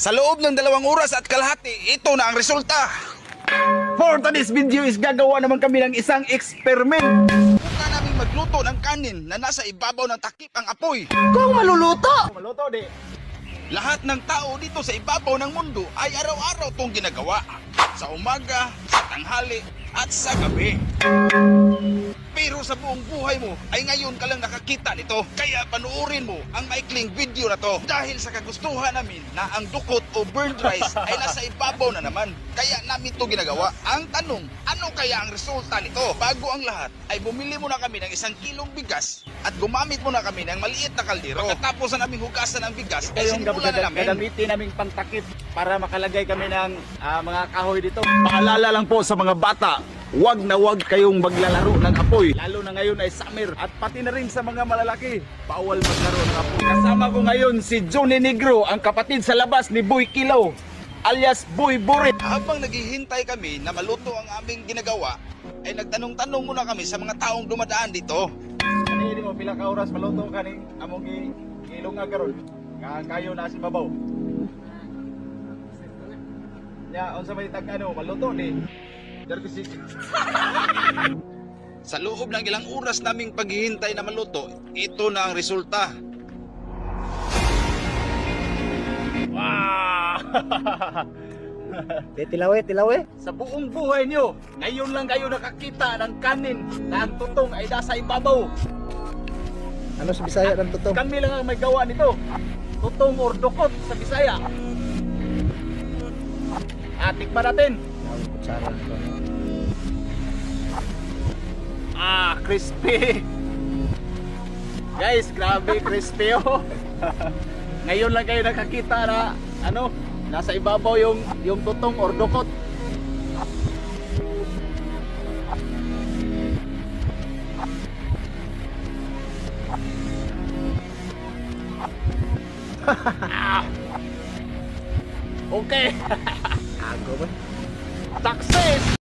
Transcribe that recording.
Sa loob ng 2 oras at kalahati, ito na ang resulta. For today's video is gagawa naman kami ng isang experiment. Buka namin magluto ng kanin na nasa ibabaw ng takip ang apoy. Kung maluluto! Maluto di. Lahat ng tao dito sa ibabaw ng mundo ay araw-araw itong ginagawa. Sa umaga, sa tanghali, at sa gabi. Pero sa buong buhay mo ay ngayon ka lang nakakita nito. Kaya panuorin mo ang maikling video na to. Dahil sa kagustuhan namin na ang dukot o burned rice ay nasa ibabaw na naman. Kaya namin to ginagawa. Ang tanong, ano kaya ang resulta nito? Bago ang lahat ay bumili muna kami ng 1 kilong bigas at gumamit muna kami ng maliit na kaldero. Pagkatapos na namin hugasan ang bigas ay sinimulan na namin. Gagamitin naming pangtakip para makalagay kami ng mga kahoy dito. Paalala lang po sa mga bata, wag na wag kayong maglalaro ng apoy. Lalo na ngayon ay summer. At pati na rin sa mga malalaki, bawal maglaro ng apoy. Kasama ko ngayon si Johnny Negro, ang kapatid sa labas ni Boy Kilaw, alias Boy Burit. Habang naghihintay kami na maluto ang aming ginagawa, ay nagtanong-tanong muna kami sa mga taong dumadaan dito. Kanini mo pila ka oras maluto kaning among ilong nga karon. Kayo na si babaw. Ya, unsa may tag-ano maluto ni? Dervisik. Sa loob ng ilang oras naming paghihintay na maluto, ito na ang resulta. Wow! Tilawe. Sa buong buhay niyo, ngayon lang kayo nakakita ng kanin na ang tutong ay nasa ibabaw. Ano sa Bisaya ng tutong? Kami lang ang may gawa nito. Tutong or dukot sa Bisaya. Tikman natin. Kutsara nito. Crispy. Guys, grabe crispy oh. Ngayon lang kayo nakakita na nasa ibabaw yung tutong or dukot. Okay. Ago ba? Success!